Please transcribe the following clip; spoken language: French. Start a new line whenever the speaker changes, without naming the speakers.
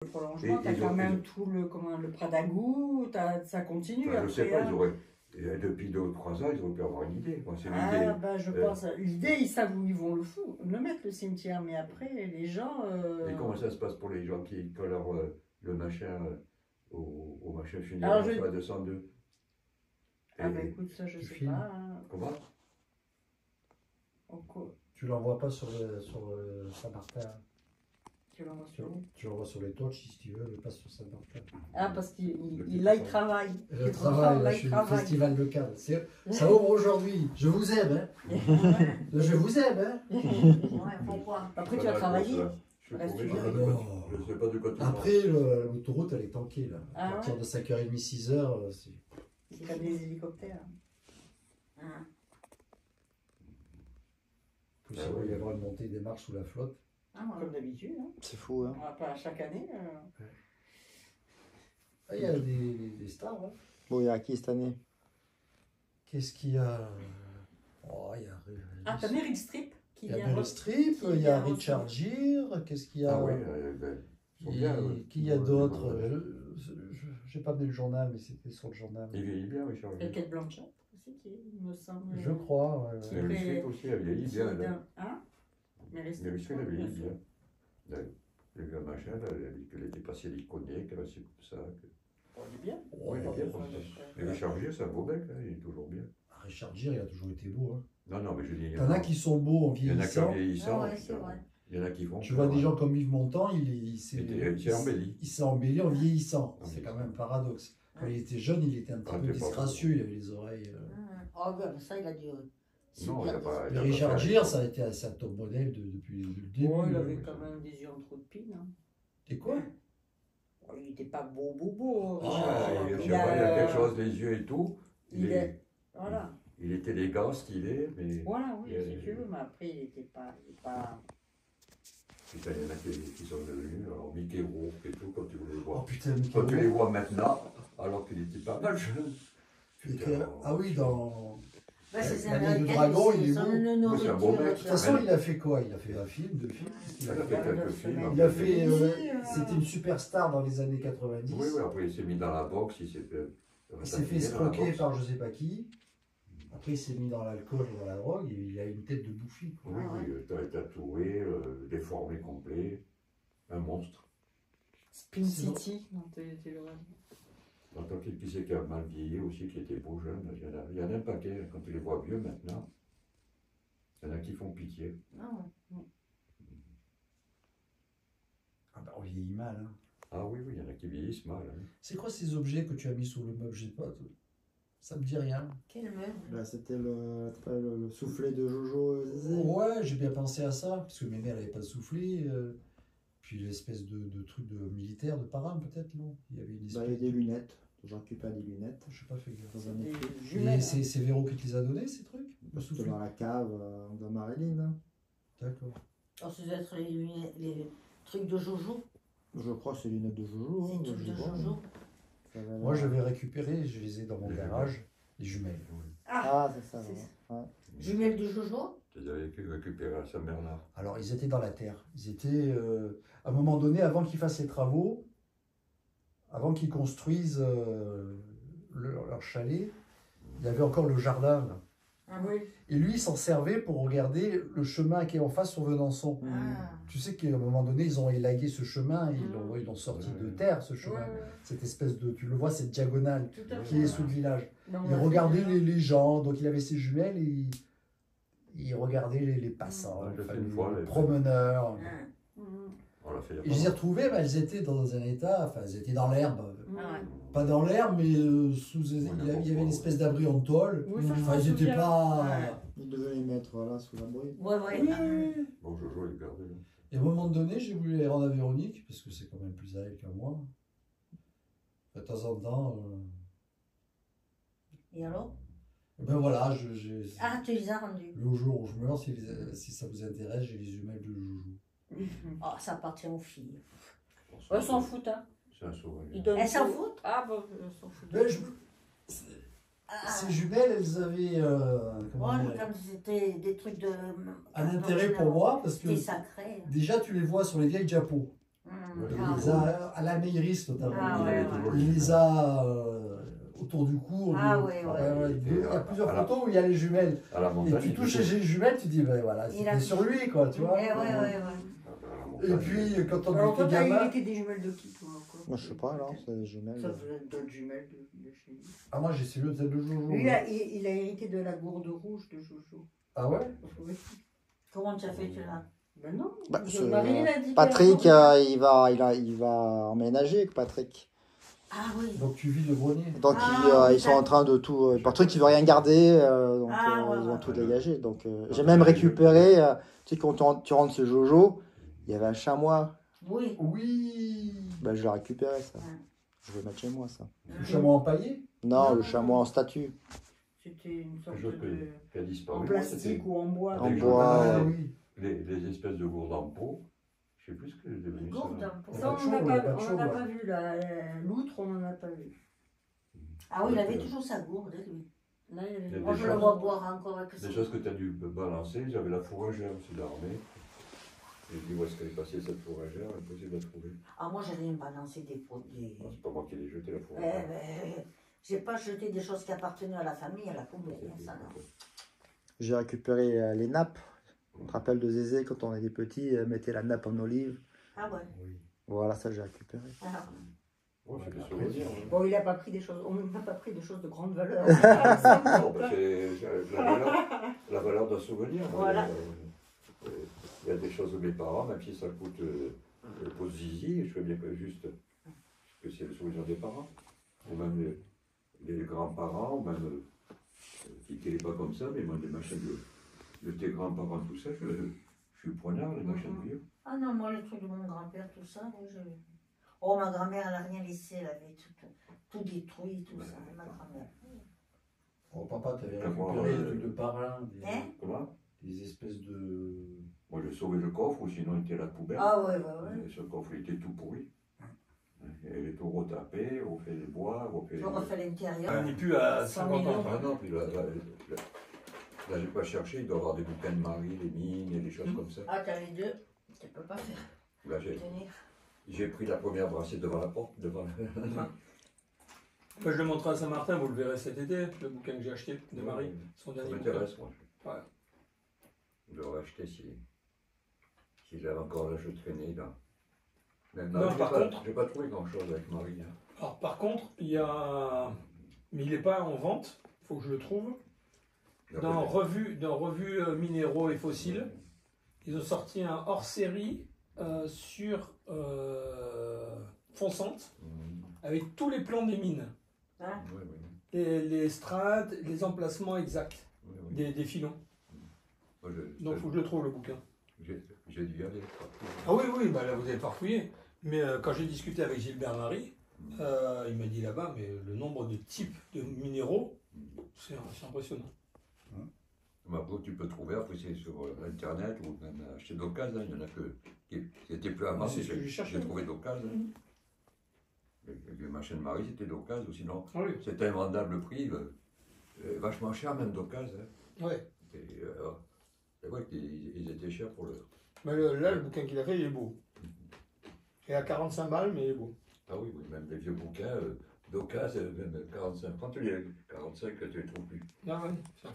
Le prolongement, tu as quand même tout le Pradagou, ça continue.
Enfin, je sais pas,
hein.
ils auraient, depuis 2 ou 3 ans, ils auraient pu avoir une idée. Moi, c'est
Ah,
l'idée.
ben je pense. L'idée, ils savent où ils vont le mettre, le cimetière, mais après, les gens.
Et comment ça se passe pour les gens qui collent le machin au machin
Alors,
funéraire sur la 202?
Ah, ben écoute, ça, je sais
filmes.
pas. hein.
Comment?
Tu l'envoies pas sur Saint-Martin.
Tu l'envoies sur où?
Tu l'envoies sur les torches si tu veux, mais pas sur Saint-Martin.
Ah, parce là, il travaille.
Je travaille, là, je suis au Festival de Cannes. Ça ouvre aujourd'hui. Je vous aime, hein. Je vous aime, hein.
Ouais, pourquoi? Après, tu as travaillé.
Je
Reste
sais
une
pas
heure.
de quoi tu parles.
Après, l'autoroute, elle est tankée, là.
Ah
À partir
ouais
de 5h30, 6h, c'est...
C'est comme des hélicoptères. Ah.
Il va y avoir une montée des marches sous la flotte.
Ah, comme d'habitude. Hein.
C'est fou, hein.
Pas chaque année.
Ah, il y a des stars, hein.
Bon, il y a qui cette année?
Qu'est-ce qu'il y a? Oh, il y a...
Ah, t'as Meryl Streep qui
Il y a
vient.
Meryl Streep, il y a Richard Gere, qu'est-ce qu'il y a?
Ah oui, ben, ils sont bien.
Qui y a d'autres? J'ai pas vu le journal, mais c'était sur le journal.
Il vieillit bien, Richard.
Et Kate Blanchett aussi, il me semble.
Je crois. Ouais.
Meryl Streep aussi, elle vieillit bien.
Hein?
Meryl Streep, elle vieillit bien. Elle a vu un machin, elle a dit qu'elle était pas siliconienne, qu'elle assez comme ça.
Oh, il est bien.
Oui, il est bien comme ça. Mais Richard Gere, c'est un beau mec, hein, il est toujours bien.
Richard Gere, il a toujours été beau. Hein.
Non, mais je dis.
Il y en a qui sont beaux en
Il y en a qui en
vieillissant.
vieillissant.
Ah ouais, c'est vrai.
Il y en a qui vont.
Tu vois des gens comme Yves Montand, il s'est embelli en vieillissant. C'est quand même un paradoxe. Quand il était jeune, il était un petit peu disgracieux, il avait les oreilles.
Oh, ben ça, il a dû.
Non, il n'a pas.
Mais Richard Gere, ça a été un top modèle depuis le début.
Oh, il avait quand même des yeux en trop de pine. Hein.
Et quoi?
Oh, il n'était pas beau.
Il a quelque chose, les yeux et tout.
Voilà.
Il est élégant, stylé, mais.
Voilà, oui, si tu veux, mais après, il n'était pas.
Putain, il y en a qui sont devenus, alors Mickey Rourke et tout, quand tu les vois.
Oh putain,
quand tu les vois maintenant, alors qu'il était pas mal jeune.
Ah oui, dans.
Ouais, c'est
La Nuit du Dragon, il est beau.
C'est un beau mec.
De toute façon, il a fait quoi? Il a fait un film, 2 films.
Il a fait quelques films.
Il a fait. C'était une superstar dans les années 90.
Oui, après il s'est mis dans la boxe, il s'est fait
escroquer par je sais pas qui. Après, il s'est mis dans l'alcool et dans la drogue. Il a une tête de bouffi.
Oui, tatoué, déformé complet, un monstre.
Spin City, non, tu le vois.
En tant qu'il qui a mal vieilli aussi, qui était beau jeune, il y en a un paquet, quand tu les vois vieux maintenant, il y en a qui font pitié.
Ah bah, on vieillit mal. Hein.
Ah oui, il y en a qui vieillissent mal. Hein.
C'est quoi ces objets que tu as mis sous le meuble? Je sais pas, ça me dit rien.
Quel meuble?
Bah, c'était le soufflet de Jojo Zézé.
Ouais, j'ai bien pensé à ça, parce que mes mères n'avaient pas de soufflet. Puis l'espèce de truc de militaire, de parrain peut-être, non? Il y avait une espèce...
Bah, il y a des lunettes. J'ai récupéré des lunettes.
Je sais pas fait gaffe.
Dans un
Et c'est Véro qui te les a donnés, ces trucs?
C'était dans la cave de Marilyn. Hein.
D'accord.
Alors, c'est d'être les trucs de Jojo.
Je crois que c'est les lunettes de Jojo.
C'est
Hein,
les trucs de Jojo.
Moi, je vais récupérer, je les ai dans mon garage, les jumelles.
Ah, c'est ça. Ouais.
Jumelles de Jojo?
Tu les avais récupérées à Saint-Bernard.
Alors, ils étaient dans la terre. Ils étaient, à un moment donné, avant qu'ils fassent les travaux, avant qu'ils construisent leur chalet, il y avait encore le jardin. Là.
Ah oui.
Et lui, il s'en servait pour regarder le chemin qui est en face sur Venançon.
Ah.
Tu sais qu'à un moment donné, ils ont élagué ce chemin, et ils l'ont sorti de terre, ce chemin. Cette espèce de, tu le vois, cette diagonale qui est sous le village. Il regardait les gens, donc il avait ses jumelles et il regardait les passants, les promeneurs. Et je les ai retrouvées, elles étaient dans un état, enfin elles étaient dans l'herbe. Pas dans l'herbe, mais sous, il y avait une espèce d'abri en tôle. Enfin, ils n'étaient pas...
Il devait les mettre là sous l'abri.
Oui.
Bon, Jojo est gardé.
Et à un moment donné, j'ai voulu les rendre à Véronique, parce que c'est quand même plus à elle qu'à moi. De temps en temps...
Et alors?
Ben voilà,
Ah, tu les as rendus.
Le jour où je meurs, si ça vous intéresse, j'ai les jumelles de Joujou.
Oh, ça appartient aux filles. Elles s'en foutent, hein.
C'est un souvenir.
Elles s'en foutent? Ah, bon, elles s'en foutent.
Ben, ces jumelles, elles avaient
comme c'était des trucs de...
un intérêt pour moi, parce que
c'était sacré.
déjà, tu les vois sur les vieilles diapos. Il les a à l'anérisme notamment.
Ah, ouais, ouais.
Il les a autour du cou.
Ah, ouais,
Il y a plusieurs photos où il y a les jumelles.
À la
Et
montagne.
tu touches les jumelles, tu dis, ben voilà,
Il a-
c'était sur lui, quoi, tu vois.
Ouais.
Et puis, quand on
Alors,
était
toi, t'as
gamin.
hérité des jumelles de qui, toi, encore?
Moi, je sais pas, alors, c'est des jumelles.
Ça doit être d'autres jumelles de chez lui.
Ah, moi, j'ai celui de Jojo.
Lui, il a hérité de la gourde rouge de Jojo.
Ah ouais?
Oui.
Comment tu as fait là?
Ben non.
Bah,
Marie l'a dit.
Patrick, il va emménager avec Patrick.
Ah oui.
Donc, tu vis le grenier.
Donc
Ah,
ils sont en train de tout. Patrick, il veut rien garder, donc
Ah, ouais,
ils ont
ouais.
tout dégagé. Donc j'ai même récupéré. Tu sais, quand tu rentres chez Jojo, il y avait un chamois.
Oui.
Oui.
Ben, je l'ai récupéré ça.
Ouais.
Je vais mettre chez moi ça.
Le chamois empaillé?
Non,
Non.
le chamois en statue.
C'était une sorte
Quelque chose
de...
qui a disparu.
En
Moi,
plastique
c'était
ou en bois.
En
Avec
bois.
Ah
ouais.
oui.
les espèces de gourdes en peau. Je sais plus ce que c'est devenu
Gourde
ça.
un peu.
Ça,
Pas de
on
chaud,
n'en a
pas de chaud,
pas
ouais.
vu, là. L'outre, on n'en a pas vu.
Ah oui, il avait toujours sa gourde, lui.
Là, il y avait
Il y a
Moi,
des
je le
choses-
vois boire encore avec
Des
ça.
choses que tu as dû balancer. J'avais la fourragère aussi d'armée. Et je dis où est-ce qu'elle est passée cette fourragère? Impossible à trouver.
Ah, moi, j'allais me balancer des pots.
Ah, c'est pas moi qui l'ai jeté la
Eh
fourragère.
ben, j'ai pas jeté des choses qui appartenaient à la famille, à la poubelle, hein, ça non.
J'ai récupéré les nappes. Tu te rappelles de Zézé quand on était petit, elle mettait la nappe en olive.
Ah ouais.
Oui.
Voilà, ça j'ai récupéré.
Ah.
Ouais, c'est des souvenirs. hein.
Bon, il n'a pas pris des choses... On n'a pas pris des choses de grande valeur.
Non, bah, c'est la valeur d'un souvenir.
Voilà.
Il y a des choses de mes parents, même si ça coûte pour zizi, je fais bien que juste que c'est le souvenir des parents. Ou même les grands-parents, ou même qui n'est pas comme ça, mais moi, des machins de tes grands-parents, tout ça, je suis preneur, les machins de vieux.
Ah non, moi, les trucs de mon grand-père, tout ça, oui, je... Oh, ma grand-mère, elle n'a rien laissé, elle avait tout détruit, tout ça, ma grand-mère.
Oh, papa, t'avais
Comment,
récupéré des trucs de parrain,
Hein?
Comment?
des espèces de.
Moi, j'ai sauvé le coffre, ou sinon, il était à la poubelle.
Ah ouais, ouais, ouais.
Et ce coffre, il était tout pourri. Il est tout retapé, on fait les bois, on fait...
Je refais l'intérieur.
On n'est plus à
100
50 ans.
millions.
Ah non, puis là j'ai pas cherché, il doit y avoir des bouquins de Marie, les mines et des choses comme ça.
Ah, t'as les deux, tu peux pas faire.
Là,
Tenir.
j'ai pris la première brassée devant la porte, devant
Moi, je le montrerai à Saint-Martin, vous le verrez cet été, le bouquin que j'ai acheté de Marie, son
Ça
dernier bouquin.
m'intéresse, moi.
Ouais.
Je l'aurais acheté si j'avais encore l'âge de traîner là. Mais
Non,
Marie,
par contre-
j'ai pas trouvé grand-chose avec Marie. Hein.
Alors par contre, il y a... Mais il n'est pas en vente, il faut que je le trouve. Dans Revue Minéraux et Fossiles, ils ont sorti un hors-série sur Fonsante, avec tous les plans des mines.
Hein?
Oui, oui.
Les strates, les emplacements exacts
Oui, oui.
des filons.
Moi,
Donc il faut que je le trouve le bouquin.
j'ai dû y aller.
Ah oui, oui, bah là vous avez farfouillé. Mais quand j'ai discuté avec Gilbert Marie, il m'a dit là-bas, mais le nombre de types de minéraux, c'est impressionnant.
Après, tu peux trouver, après c'est sur Internet ou même acheter d'occasion, il y en a qui n'étaient plus à Marie,
c'est ce que j'ai cherché.
j'ai trouvé d'occasion. Les machins de Marie, c'était d'occasion, ou sinon
Ah oui.
c'était invendable le prix, vachement cher même d'occasion. Hein.
Ouais.
C'est vrai qu'ils étaient chers pour le...
Mais là, le bouquin qu'il a fait, il est beau. Il est à 45 balles, mais il est beau.
Ah oui, oui, même des vieux bouquins d'occasion, même 45, quand tu les 45 que tu les trouves plus.
Ah ouais, ça.